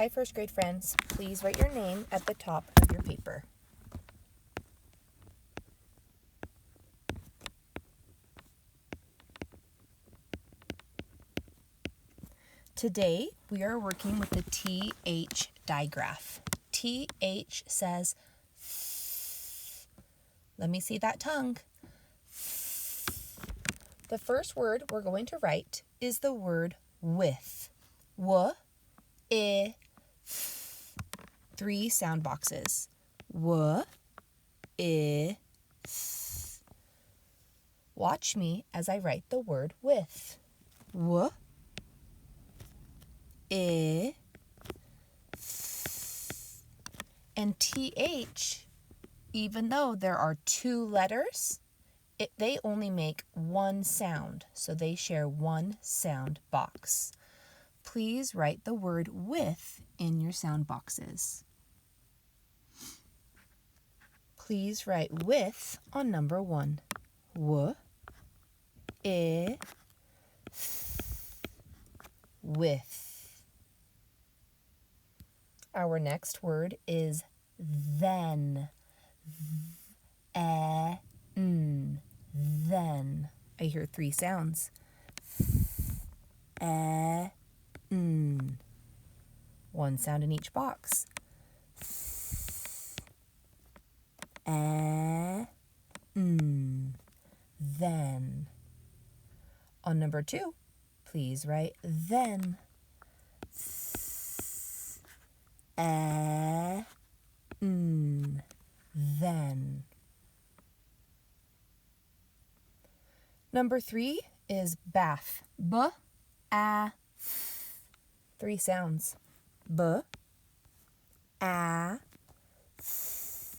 Hi, first grade friends. Please write your name at the top of your paper. Today, we are working with the TH digraph. TH says th. Let me see that tongue. The first word we're going to write is the word with. W, I, th. 3 sound boxes. W, I, th. Watch me as I write the word with. W, I, th. And TH, even though there are 2 letters, they only make 1 sound, so they share 1 sound box. Please write the word with in your sound boxes. Please write with on number 1. W, I, th. With. Our next word is then. Then. I hear 3 sounds. N. 1 sound in each box. Then. On number 2, please write then. Then. Number 3 is bath. B, a, th. 3 sounds. B, a, th.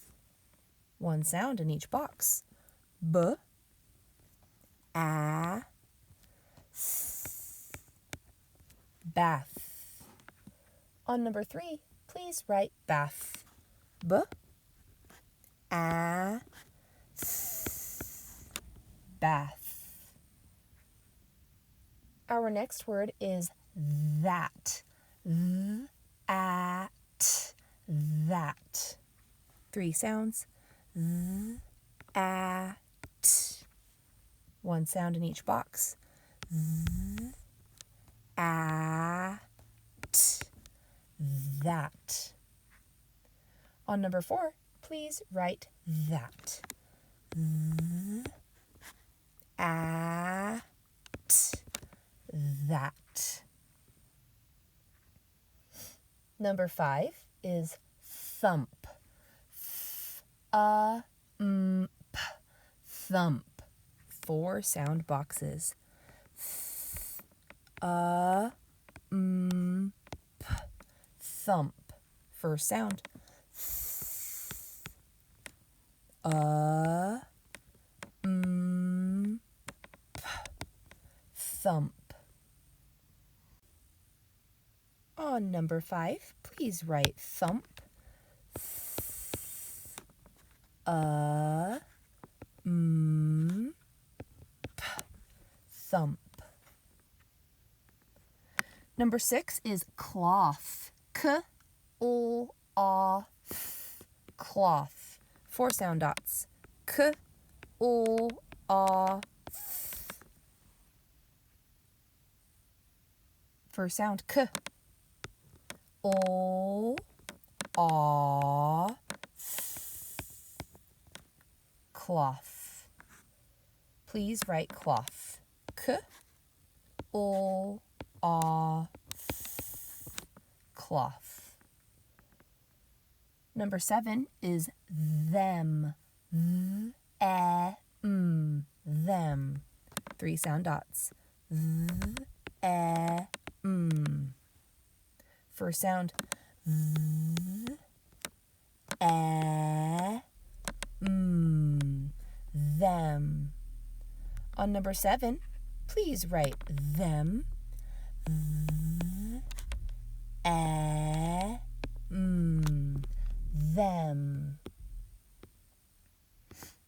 1 sound in each box. B, a, th. Bath. On number 3, please write bath. B, a, th. Bath. Our next word is that. That. 3 sounds. At. 1 sound in each box. At. That. On number 4, please write that. At. That. Number 5 is thump. Thump. 4 sound boxes. Thump. First sound. Thump. On number 5, please write thump. Thump. Number 6 is cloth. K-O-A-Th. Cloth. 4 sound dots. K-O-A-Th. First sound K. O-A-Th. Cloth. Please write cloth. K-O-A-Th. Cloth. Number 7 is them. Them. 3 sound dots. First sound. Them. On number 7, please write them. Them.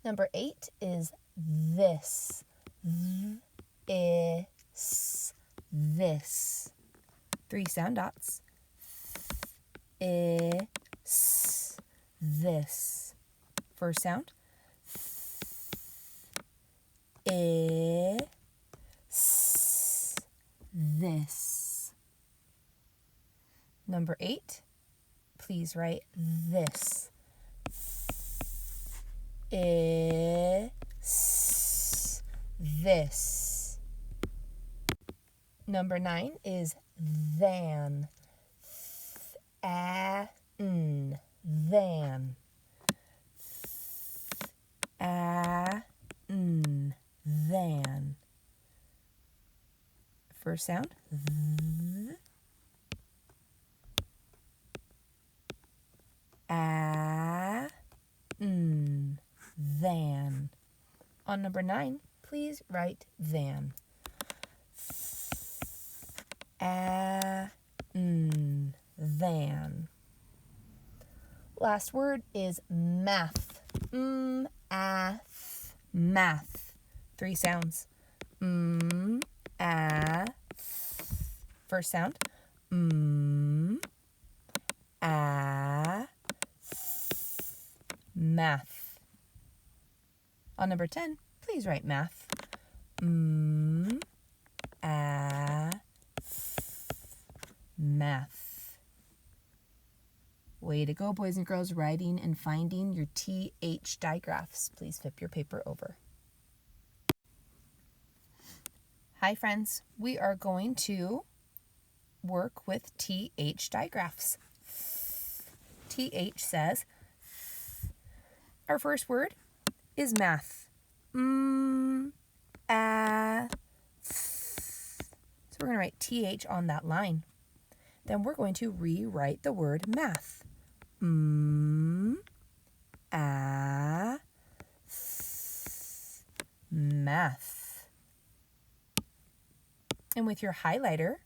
Number 8 is this. This. 3 sound dots. This. First sound. This. Number 8, please write this. This. Number 9 is than. Than. Than. First sound. Th. Than. On number 9, please write than. Than. Last word is math. Math. 3 sounds. First sound. Math. On number 10, please write math. Math. Way to go, boys and girls, writing and finding your TH digraphs. Please flip your paper over. Hi, friends. We are going to work with TH digraphs. TH says, our first word is math. So we're going to write TH on that line. Then we're going to rewrite the word math. Math. And with your highlighter,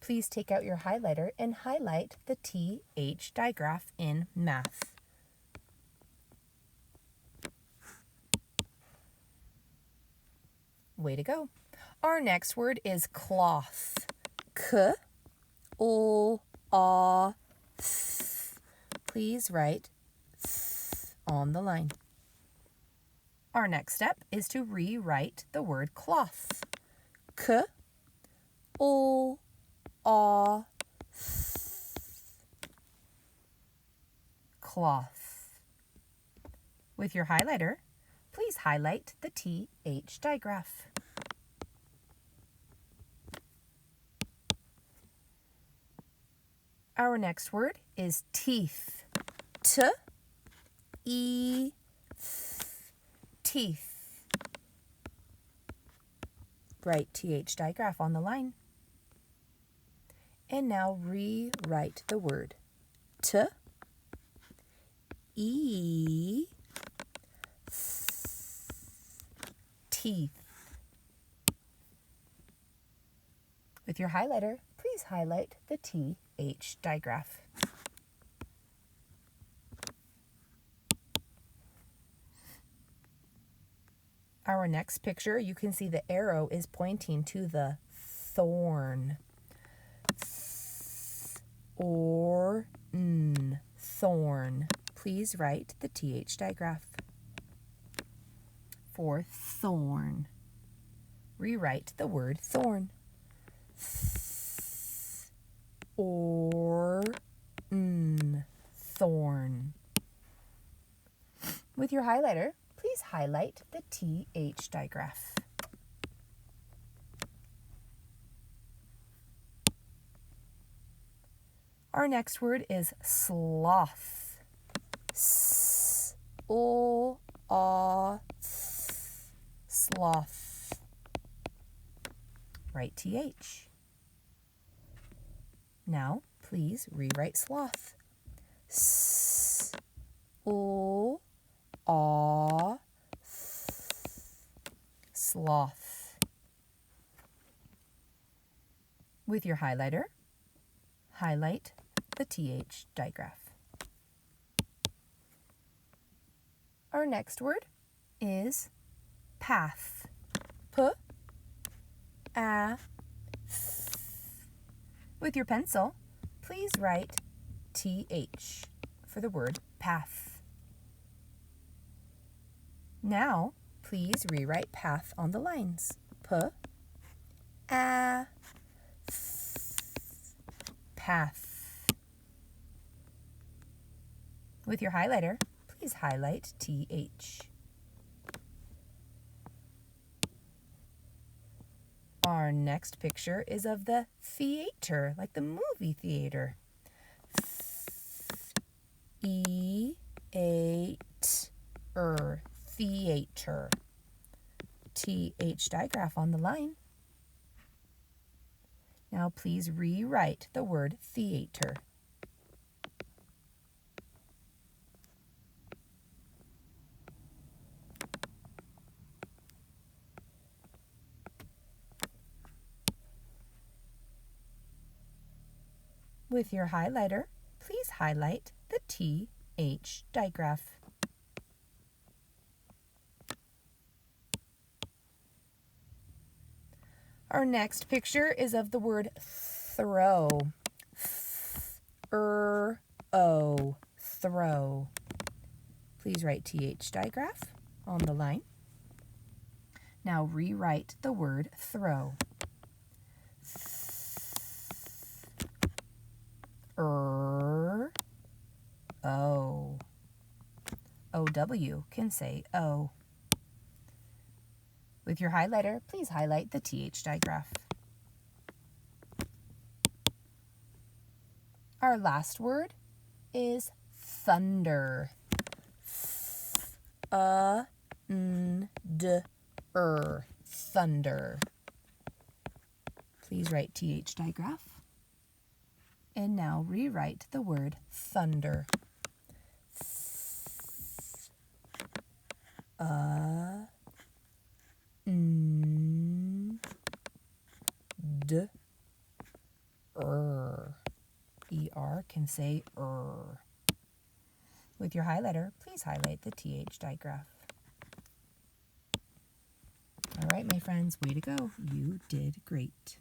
please take out your highlighter and highlight the TH digraph in math. Way to go. Our next word is cloth. Please write on the line. Our next step is to rewrite the word cloth. Cloth. With your highlighter, please highlight the TH digraph. Our next word is teeth. Teeth. Write TH digraph on the line. And now rewrite the word. Teeth. With your highlighter, please highlight the TH digraph. Our next picture, you can see the arrow is pointing to the thorn. Thorn. Please write the TH digraph for thorn. Rewrite the word thorn. Thorn. With your highlighter, please highlight the TH digraph. Our next word is sloth. Sloth. Write TH. Now, please rewrite sloth. Sloth. With your highlighter, highlight the TH digraph. Our next word is path. With your pencil, please write TH for the word path. Now, please rewrite path on the lines. P, A, path. With your highlighter, please highlight TH. Our next picture is of the theater, like the movie theater. E-8-er, theater. TH digraph on the line. Now please rewrite the word theater. With your highlighter, please highlight the TH digraph. Our next picture is of the word throw. O, throw. Please write TH digraph on the line. Now rewrite the word throw. O. OW can say O. With your highlighter, please highlight the TH digraph. Our last word is thunder. Thunder. Please write TH digraph. And now rewrite the word thunder. ER can say With your highlighter, please highlight the TH digraph. All right, my friends, way to go. You did great.